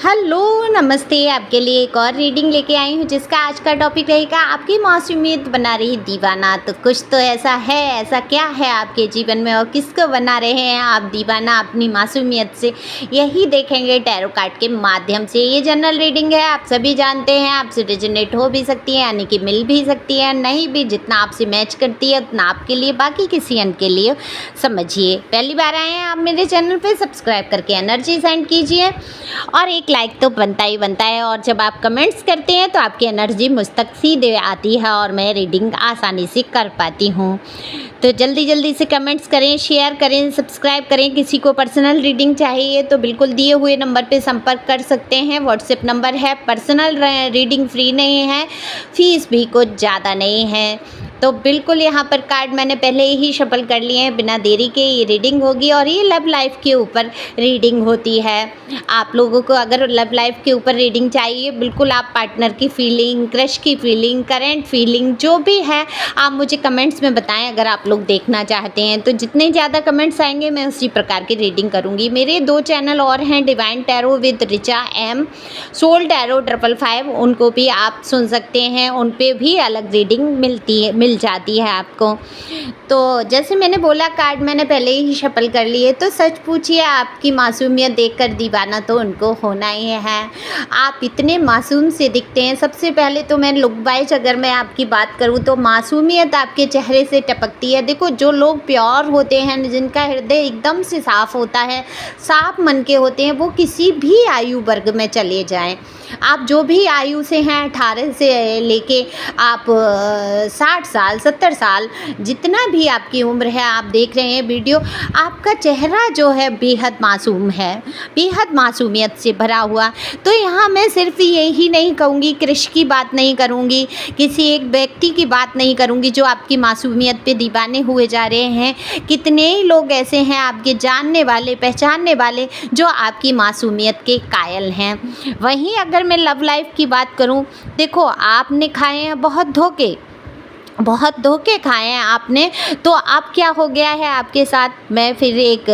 Hello नमस्ते। आपके लिए एक और रीडिंग लेके आई हूँ जिसका आज का टॉपिक रहेगा आपकी मासूमियत बना रही दीवाना। तो कुछ तो ऐसा है, ऐसा क्या है आपके जीवन में और किसको बना रहे हैं आप दीवाना अपनी मासूमियत से, यही देखेंगे टैरो कार्ड के माध्यम से। ये जनरल रीडिंग है, आप सभी जानते हैं, आपसे रिजोनेट हो भी सकती है यानी कि मिल भी सकती है, नहीं भी। जितना आपसे मैच करती है उतना आपके लिए, बाकी किसी अन्य के लिए समझिए। पहली बार आए हैं आप मेरे चैनल पे, सब्सक्राइब करके एनर्जी सेंड कीजिए और एक लाइक तो बनता ही बनता है। और जब आप कमेंट्स करते हैं तो आपकी एनर्जी मुझ तक सीधे आती है और मैं रीडिंग आसानी से कर पाती हूँ। तो जल्दी जल्दी से कमेंट्स करें, शेयर करें, सब्सक्राइब करें। किसी को पर्सनल रीडिंग चाहिए तो बिल्कुल दिए हुए नंबर पे संपर्क कर सकते हैं, व्हाट्सएप नंबर है। पर्सनल रीडिंग फ्री नहीं है, फीस भी कुछ ज़्यादा नहीं है। तो बिल्कुल यहाँ पर कार्ड मैंने पहले ही शफल कर लिए हैं, बिना देरी के ये रीडिंग होगी और ये लव लाइफ के ऊपर रीडिंग होती है। आप लोगों को अगर लव लाइफ के ऊपर रीडिंग चाहिए, बिल्कुल आप पार्टनर की फीलिंग, क्रश की फीलिंग, करंट फीलिंग जो भी है आप मुझे कमेंट्स में बताएं अगर आप लोग देखना चाहते हैं। तो जितने ज़्यादा कमेंट्स आएंगे मैं उसी प्रकार की रीडिंग करूँगी। मेरे 2 चैनल और हैं, Divine Tarot with Richa M, Soul Tarot 555, उनको भी आप सुन सकते हैं। उन पर भी अलग रीडिंग मिल जाती है आपको। तो जैसे मैंने बोला कार्ड मैंने पहले ही शफल कर लिए। तो सच पूछिए, आपकी मासूमियत देखकर दीवाना तो उनको होना ही है। आप इतने मासूम से दिखते हैं। सबसे पहले तो मैं लुक वाइज अगर मैं आपकी बात करूं तो मासूमियत आपके चेहरे से टपकती है। देखो, जो लोग प्योर होते हैं, जिनका हृदय एकदम से साफ़ होता है, साफ मन के होते हैं, वो किसी भी आयु वर्ग में चले जाएं। आप जो भी आयु से हैं, 18 से लेके आप 60 साल 70 साल, जितना भी आपकी उम्र है, आप देख रहे हैं वीडियो, आपका चेहरा जो है बेहद मासूम है, बेहद मासूमियत से भरा हुआ। तो यहाँ मैं सिर्फ यही नहीं कहूँगी, क्रश की बात नहीं करूँगी, किसी एक व्यक्ति की बात नहीं करूँगी जो आपकी मासूमियत पे दीवाने हुए जा रहे हैं। कितने ही लोग ऐसे हैं आपके जानने वाले, पहचानने वाले, जो आपकी मासूमियत के कायल हैं। वहीं अगर मैं लव लाइफ की बात करूं, देखो आपने खाए हैं बहुत धोखे खाए हैं आपने। तो अब क्या हो गया है आपके साथ, मैं फिर एक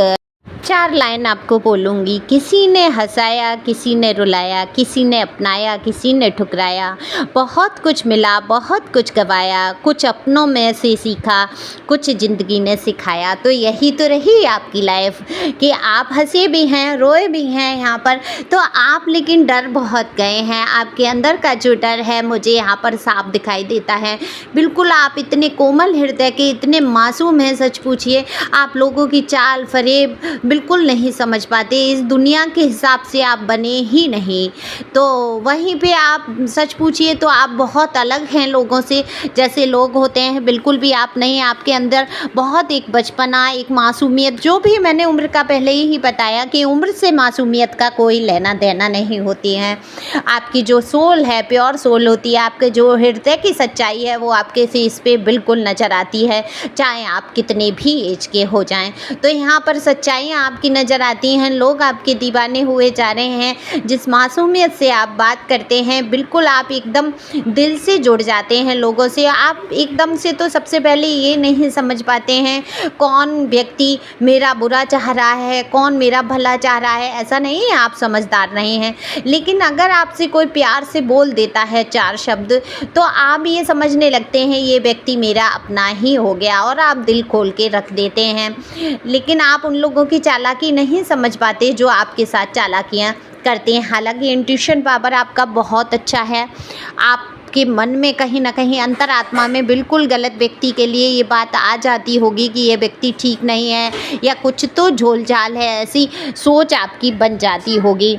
4 लाइन आपको बोलूँगी। किसी ने हंसाया, किसी ने रुलाया, किसी ने अपनाया, किसी ने ठुकराया, बहुत कुछ मिला, बहुत कुछ गवाया, कुछ अपनों में से सीखा, कुछ ज़िंदगी ने सिखाया। तो यही तो रही आपकी लाइफ कि आप हंसे भी हैं, रोए भी हैं यहाँ पर। तो आप लेकिन डर बहुत गए हैं। आपके अंदर का जो डर है मुझे यहाँ पर साफ दिखाई देता है। बिल्कुल आप इतने कोमल हृदय के, इतने मासूम हैं। सच पूछिए, आप लोगों की चाल फरेब बिल्कुल नहीं समझ पाते, इस दुनिया के हिसाब से आप बने ही नहीं। तो वहीं पे आप सच पूछिए तो आप बहुत अलग हैं लोगों से, जैसे लोग होते हैं बिल्कुल भी आप नहीं। आपके अंदर बहुत एक बचपना, एक मासूमियत, जो भी मैंने उम्र का पहले ही बताया कि उम्र से मासूमियत का कोई लेना देना नहीं होती है। आपकी जो सोल है, प्योर सोल होती है, आपके जो हृदय की सच्चाई है वो आपके फेस पे बिल्कुल नज़र आती है, चाहे आप कितने भी एज के हो जाएं। तो यहाँ पर सच्चाई आपकी नज़र आती हैं। लोग आपके दीवाने हुए जा रहे हैं। जिस मासूमियत से आप बात करते हैं, बिल्कुल आप एकदम दिल से जुड़ जाते हैं लोगों से। आप एकदम से तो सबसे पहले ये नहीं समझ पाते हैं कौन व्यक्ति मेरा बुरा चाह रहा है, कौन मेरा भला चाह रहा है। ऐसा नहीं है, आप समझदार नहीं हैं। लेकिन अगर आपसे कोई प्यार से बोल देता है 4 शब्द, तो आप ये समझने लगते हैं ये व्यक्ति मेरा अपना ही हो गया और आप दिल खोल के रख देते हैं। लेकिन आप उन लोगों की चालाकी नहीं समझ पाते जो आपके साथ चालाकियाँ करते हैं। हालांकि इंट्यूशन पावर आपका बहुत अच्छा है। आपके मन में कहीं ना कहीं अंतरात्मा में बिल्कुल गलत व्यक्ति के लिए ये बात आ जाती होगी कि ये व्यक्ति ठीक नहीं है या कुछ तो झोलझाल है, ऐसी सोच आपकी बन जाती होगी।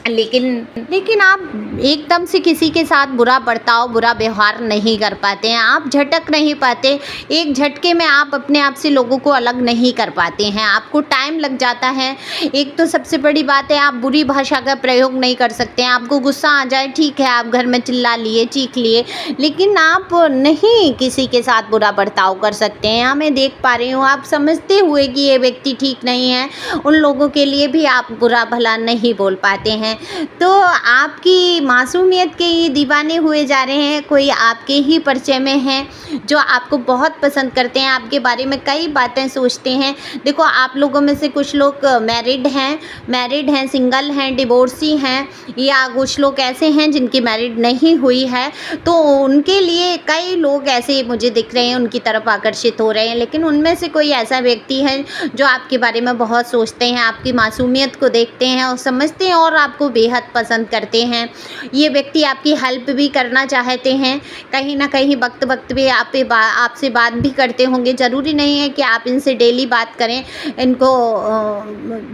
लेकिन आप एकदम से किसी के साथ बुरा बर्ताव, बुरा व्यवहार नहीं कर पाते हैं। आप झटक नहीं पाते, एक झटके में आप अपने आप से लोगों को अलग नहीं कर पाते हैं। आपको टाइम लग जाता है। एक तो सबसे बड़ी बात है, आप बुरी भाषा का प्रयोग नहीं कर सकते हैं। आपको गुस्सा आ जाए, ठीक है, आप घर में चिल्ला लिए, चीख लिए, लेकिन आप नहीं किसी के साथ बुरा बर्ताव कर सकते हैं। मैं देख पा रही हूँ, आप समझते हुए कि ये व्यक्ति ठीक नहीं है, उन लोगों के लिए भी आप बुरा भला नहीं बोल पाते हैं। तो आपकी मासूमियत के ये दीवाने हुए जा रहे हैं। कोई आपके ही परिचय में हैं जो आपको बहुत पसंद करते हैं, आपके बारे में कई बातें सोचते हैं। देखो, आप लोगों में से कुछ लोग मैरिड हैं, सिंगल हैं, डिवोर्सी हैं, या कुछ लोग ऐसे हैं जिनकी मैरिड नहीं हुई है। तो उनके लिए कई लोग ऐसे मुझे दिख रहे हैं, उनकी तरफ आकर्षित हो रहे हैं। लेकिन उनमें से कोई ऐसा व्यक्ति है जो आपके बारे में बहुत सोचते हैं, आपकी मासूमियत को देखते हैं और समझते हैं और आपको बेहद पसंद करते हैं। ये व्यक्ति आपकी हेल्प भी करना चाहते हैं, कहीं ना कहीं वक्त वक्त पे आपसे बात भी करते होंगे। ज़रूरी नहीं है कि आप इनसे डेली बात करें, इनको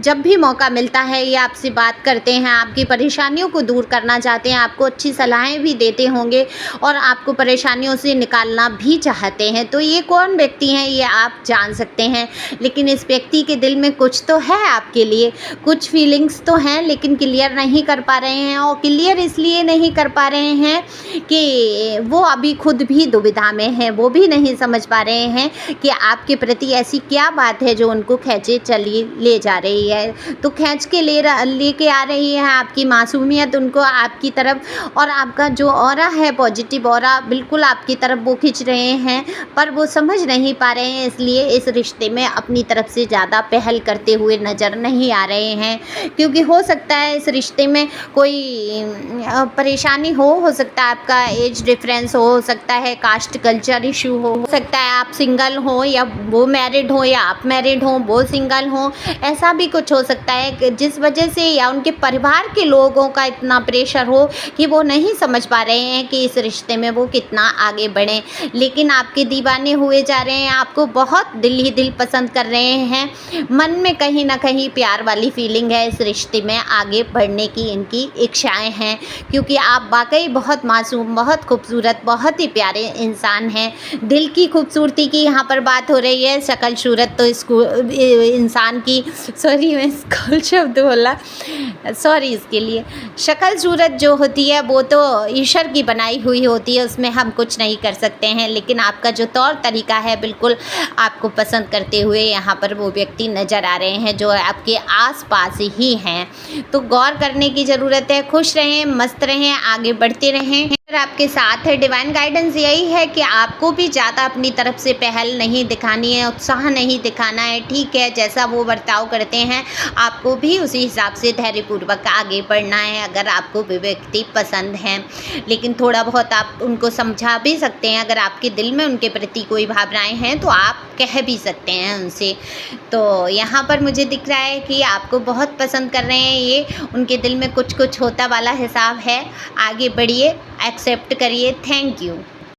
जब भी मौका मिलता है ये आपसे बात करते हैं, आपकी परेशानियों को दूर करना चाहते हैं, आपको अच्छी सलाहें भी देते होंगे और आपको परेशानियों से निकालना भी चाहते हैं। तो ये कौन व्यक्ति हैं ये आप जान सकते हैं। लेकिन इस व्यक्ति के दिल में कुछ तो है आपके लिए, कुछ फीलिंग्स तो हैं, लेकिन क्लियर नहीं कर पा रहे हैं। और क्लियर इसलिए नहीं कर पा रहे हैं कि वो अभी खुद भी दुविधा में हैं, वो भी नहीं समझ पा रहे हैं कि आपके प्रति ऐसी क्या बात है जो उनको खींचे चली ले जा रही है। तो खींच के लेके आ रही है आपकी मासूमियत उनको आपकी तरफ, और आपका जो ऑरा है, पॉजिटिव ऑरा, बिल्कुल आपकी तरफ वो खींच रहे हैं। पर वो समझ नहीं पा रहे हैं, इसलिए इस रिश्ते में अपनी तरफ से ज़्यादा पहल करते हुए नज़र नहीं आ रहे हैं। क्योंकि हो सकता है इस रिश्ते में कोई परेशानी हो सकता है आपका एज डिफरेंस हो सकता है, कास्ट कल्चर इशू हो सकता है आप सिंगल हो या वो मैरिड हो, या आप मैरिड हो वो सिंगल हो। ऐसा भी कुछ हो सकता है कि जिस वजह से, या उनके परिवार के लोगों का इतना प्रेशर हो कि वो नहीं समझ पा रहे हैं कि इस रिश्ते में वो कितना आगे बढ़ें। लेकिन आपके दीवाने हुए जा रहे हैं, आपको बहुत दिल ही दिल पसंद कर रहे हैं। मन में कहीं ना कहीं प्यार वाली फीलिंग है, इस रिश्ते में आगे बढ़ने की इनकी इच्छाएं हैं। क्योंकि आप वाकई बहुत मासूम, बहुत खूबसूरत, बहुत ही प्यारे इंसान हैं। दिल की खूबसूरती की यहाँ पर बात हो रही है, शक्ल सूरत तो इंसान की, सॉरी मैं स्कूल शब्द बोला, सॉरी इसके लिए। शक्ल सूरत जो होती है वो तो ईश्वर की बनाई हुई होती है, उसमें हम कुछ नहीं कर सकते हैं। लेकिन आपका जो तौर तरीका है, बिल्कुल आपको पसंद करते हुए यहाँ पर वो व्यक्ति नज़र आ रहे हैं जो आपके आसपास ही हैं। तो गौर करने की ज़रूरत है। खुश रहें, मस्त रहें, आगे बढ़ते रहें। आपके साथ है डिवाइन गाइडेंस यही है कि आपको भी ज़्यादा अपनी तरफ से पहल नहीं दिखानी है, उत्साह नहीं दिखाना है। ठीक है, जैसा वो बर्ताव करते हैं आपको भी उसी हिसाब से धैर्यपूर्वक आगे बढ़ना है, अगर आपको वो व्यक्ति पसंद हैं। लेकिन थोड़ा बहुत आप उनको समझा भी सकते हैं, अगर आपके दिल में उनके प्रति कोई भावनाएं हैं तो आप कह भी सकते हैं उनसे। तो यहाँ पर मुझे दिख रहा है कि आपको बहुत पसंद कर रहे हैं ये, उनके दिल में कुछ कुछ होता वाला हिसाब है। आगे बढ़िए, एक्सेप्ट करिए। Thank you.